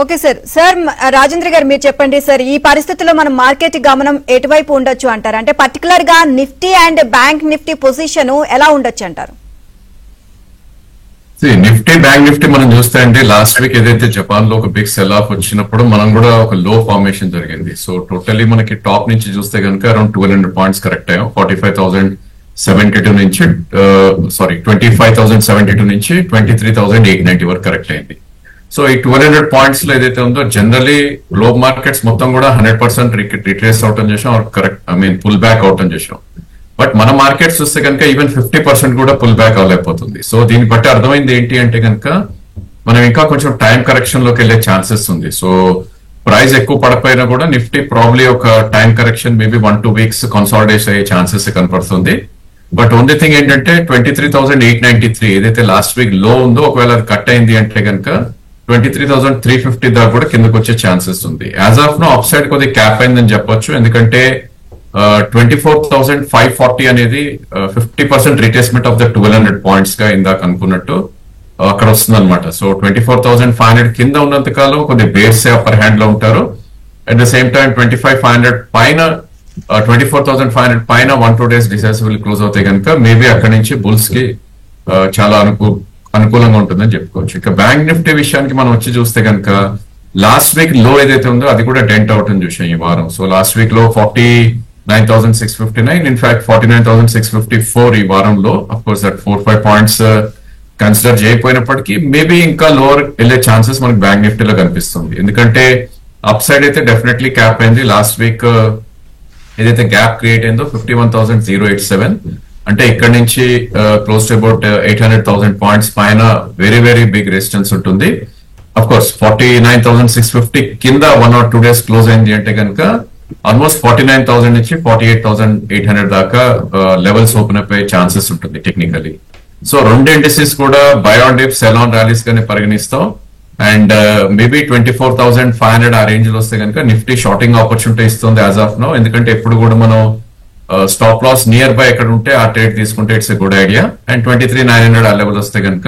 Okay sir Rajendra గారు మీరు చెప్పండి సార్, ఈ పరిస్థితుల్లో మనం మార్కెట్ గమనం ఎటువైపు ఉండొచ్చు అంటారు? అంటే పర్టికులర్ గా Nifty and bank Nifty position ఎలా ఉండొచ్చు అంటారు? నిఫ్టీ బ్యాంక్ నిఫ్టీ మనం చూస్తే అండి, లాస్ట్ వీక్ ఏదైతే జపాన్ లో ఒక బిగ్ సెల్ ఆఫ్ వచ్చినప్పుడు మనం కూడా ఒక లో ఫార్మేషన్ జరిగింది. సో టోటల్లీ మనకి టాప్ నుంచి చూస్తే కనుక అరౌండ్ 1200 పాయింట్స్ కరెక్ట్ అయ్యాం. 45,072 నుంచి 25,072 నుంచి 23,890 వరకు కరెక్ట్ అయింది. సో ఈ 1200 పాయింట్స్ లో ఏదైతే ఉందో జనరలీ గ్లోబల్ మార్కెట్స్ మొత్తం కూడా 100% రిట్రేస్ అవటం చేసాం, కరెక్ట్ పుల్ బ్యాక్ అవటం చేసాం. బట్ మన మార్కెట్స్ చూస్తే కనుక ఈవెన్ 50% కూడా పుల్ బ్యాక్ అవ్వలేకపోతుంది. సో దీన్ని బట్టి అర్థమైంది ఏంటి అంటే కనుక మనం ఇంకా కొంచెం టైం కరెక్షన్ లోకి వెళ్లే ఛాన్సెస్ ఉంది. సో ప్రైస్ ఎక్కువ పడపోయినా కూడా నిఫ్టీ ప్రాబ్లీ ఒక time correction maybe 1-2 weeks consolidation అయ్యే ఛాన్సెస్ కనపడుతుంది. బట్ ఓన్లీ థింగ్ ఏంటంటే 23,893 ఏదైతే లాస్ట్ వీక్ లో ఉందో ఒకవేళ అది కట్ అయింది అంటే కనుక 23,350 దాకా కూడా కిందకు వచ్చే ఛాన్సెస్ ఉంది. As of now up side కొద్దిగా క్యాప్ అయిందని చెప్పొచ్చు, ఎందుకంటే 24,540 అనేది 50% రిట్రేస్మెంట్ ఆఫ్ ద 1200 పాయింట్స్ గా ఇందాక అనుకున్నట్టు అక్కడ వస్తుంది అనమాట. సో 24,500 కింద ఉన్నంత కాలం కొద్దిగా బేర్స్ అప్పర్ హ్యాండ్ లో ఉంటారు. అట్ ద సేమ్ టైం 25,500 పైన 24,500 పైన 1-2 డేస్ డిసైసిబుల్ క్లోజ్ అవుతాయి కనుక మేబీ అక్కడి నుంచి బుల్స్ కి చాలా అనుకూలంగా ఉంటుందని చెప్పుకోవచ్చు. ఇక బ్యాంక్ నిఫ్టీ విషయానికి మనం వచ్చి చూస్తే కనుక లాస్ట్ వీక్ లో ఏదైతే ఉందో అది కూడా డెంట్ అవుట్ అని చూసాం ఈ వారం. సో లాస్ట్ వీక్ లో 49,659, ఇన్ఫాక్ట్ 49,654 ఈ వారంలో. Of course that 4-5 points consider చేయకపోయినప్పటికీ మేబీ ఇంకా లోవర్ వెళ్లే ఛాన్సెస్ మనకి బ్యాంక్ నిఫ్టీలో కనిపిస్తుంది. ఎందుకంటే అప్ సైడ్ అయితే డెఫినెట్లీ క్యాప్ అయింది. లాస్ట్ వీక్ ఏదైతే గ్యాప్ క్రియేట్ అయిందో 51,087, అంటే ఇక్కడ నుంచి క్లోజ్ టు అబౌట్ 800,000 పాయింట్స్ పైన వెరీ వెరీ బిగ్ రెసిస్టెన్స్ ఉంటుంది. అఫ్ కోర్స్ 49,650 కింద 1 or 2 డేస్ క్లోజ్ అయింది అంటే కనుక ఆల్మోస్ట్ 49,000 నుంచి 48,800 దాకా లెవెల్స్ ఓపెన్ అయిపోయే ఛాన్సెస్ ఉంటుంది టెక్నికలీ. సో రెండు ఇండస్ట్రీస్ కూడా buy on dip sell on rallies గానే పరిగణిస్తాం. అండ్ మేబీ 24,500 ఆ రేంజ్ లో వస్తే కనుక నిఫ్టీ షార్టింగ్ ఆపర్చునిటీ ఇస్తుంది యాజ్ ఆఫ్ నో. ఎందుకంటే ఎప్పుడు కూడా మనం స్టాప్ లాస్ నియర్ బై ఎక్కడ ఉంటే ఆ ట్రేడ్ తీసుకుంటే it's a good idea. And 23,900 ఆ లెవెల్ వస్తే కనుక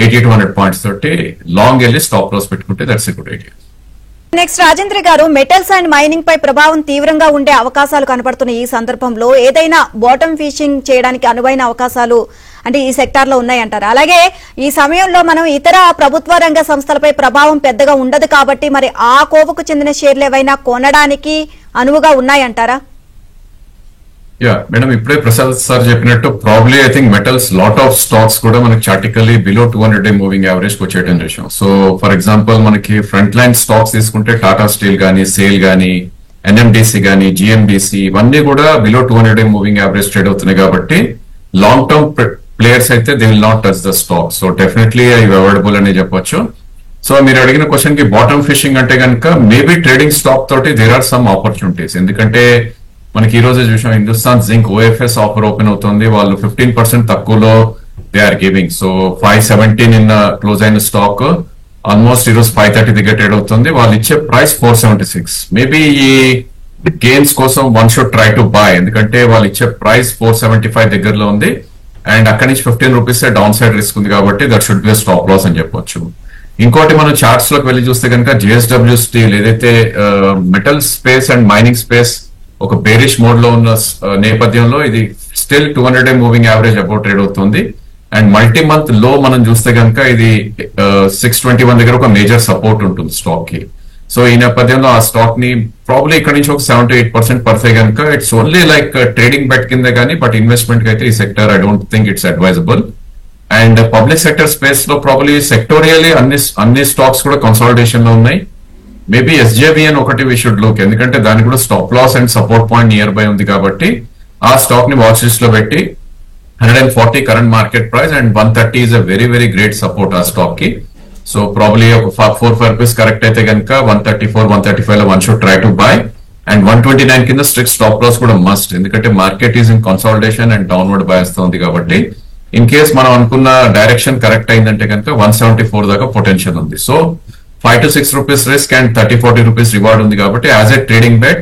80-100 పాయింట్స్ తోటి లాంగ్ వెళ్ళి స్టాప్ లాస్ పెట్టుకుంటే that's a good idea. Next Rajendra గారు, మెటల్స్ అండ్ మైనింగ్ పై ప్రభావం తీవ్రంగా ఉండే అవకాశాలు కనపడుతున్న ఈ సందర్భంలో ఏదైనా బాటమ్ ఫిషింగ్ చేయడానికి అనువైన అవకాశాలు అంటే ఈ సెక్టార్ లో ఉన్నాయంటారు? అలాగే ఈ సమయంలో మనం ఇతర ప్రభుత్వ రంగ సంస్థలపై ప్రభావం పెద్దగా ఉండదు కాబట్టి మరి ఆ కోవకు చెందిన షేర్లు ఏవైనా కొనడానికి అనువుగా ఉన్నాయంటారా? యా మేడం, ఇప్పుడే ప్రసాద్ సార్ చెప్పినట్టు probably I think metals lot of stocks కూడా మనకి చార్టికల్లీ బిలో 200-day మూవింగ్ యావరేజ్ కి వచ్చేయడం చూసాం. సో ఫర్ ఎగ్జాంపుల్ మనకి ఫ్రంట్ లైన్ స్టాక్స్ తీసుకుంటే టాటా స్టీల్ గానీ, సేల్ గానీ, ఎన్ఎండిసి గానీ, జిఎండిసి ఇవన్నీ కూడా below 200-day moving average trade అవుతున్నాయి కాబట్టి లాంగ్ టర్మ్ ప్లేయర్స్ అయితే they will not touch the stock. So definitely అవి అవైలబుల్ అని చెప్పొచ్చు. సో మీరు అడిగిన క్వశ్చన్ కి బాటమ్ ఫిషింగ్ అంటే కనుక మేబీ ట్రేడింగ్ స్టాక్ తోటి దేర్ ఆర్ సమ్ ఆపర్చునిటీస్. ఎందుకంటే మనకి ఈ రోజు చూసాం Hindustan zinc OFS offer open అవుతుంది. వాళ్ళు 15% తక్కువలో దే ఆర్ గివింగ్. సో 570 నిన్న క్లోజ్ అయిన స్టాక్ ఆల్మోస్ట్ ఈరోజు 530 దగ్గర ట్రేడ్ అవుతుంది. వాళ్ళు ఇచ్చే ప్రైస్ 476. మేబీ ఈ గెయిన్స్ కోసం one should try to by, ఎందుకంటే వాళ్ళు ఇచ్చే ప్రైస్ 475 దగ్గరలో ఉంది. అండ్ అక్కడి నుంచి 15 రూపీస్ డౌన్ సైడ్ రిస్క్ ఉంది కాబట్టి that should be stop loss అని చెప్పొచ్చు. ఇంకోటి మనం చార్ట్స్ లోకి వెళ్ళి చూస్తే కనుక జేఎస్డబ్ల్యూ స్టీల్ ఏదైతే metal space and mining space ఒక బేరిష్ మోడ్ లో ఉన్న నేపథ్యంలో ఇది still 200-day moving average about trade అవుతుంది. అండ్ మల్టీ మంత్ లో మనం చూస్తే కనుక ఇది 621 దగ్గర ఒక మేజర్ సపోర్ట్ ఉంటుంది స్టాక్ కి. సో ఈ నేపథ్యంలో ఆ స్టాక్ ని ప్రాబ్లీ ఇక్కడ నుంచి ఒక 7-8% పడితే కనుక it's only like trading bet కింద కానీ, బట్ ఇన్వెస్ట్మెంట్ కి అయితే ఈ sector I don't think it's advisable. And public sector space లో ప్రాబ్లీ సెక్టోరియల్లీ అన్ని స్టాక్స్ కూడా కన్సాలిడేషన్ లో ఉన్నాయి. మేబీ ఎస్జేబిఎన్ ఒకటి వి షుడ్ లుక్, ఎందుకంటే దానికి కూడా stop loss and support point near by ఉంది కాబట్టి ఆ స్టాక్ ని వాచ్ లిస్ట్ లో పెట్టి 140 current market price and 130 is a very very great support ఆ స్టాక్ కి. సో ప్రాబ్లీ ఒక 4-5 రూపీస్ కరెక్ట్ అయితే కనుక 134-135 లో one should try to by. And 129 కింద స్ట్రిక్ట్ స్టాప్ లాస్ కూడా మస్ట్, ఎందుకంటే market is in consolidation and downward bias తో ఉంది కాబట్టి ఇన్ కేస్ మనం అనుకున్న డైరెక్షన్ కరెక్ట్ అయిందంటే కనుక 174 దాకా పొటెన్షియల్ ఉంది. So 5-6 rupees risk and 30-40 rupees reward ఉంది కాబట్టి as a trading bet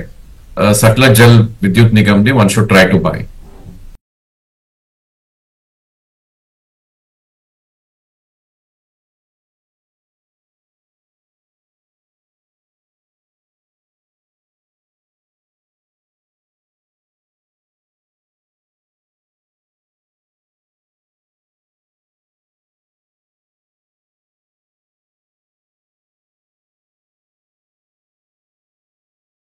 Sutlej Jal Vidyut Nigam ని one should try to by.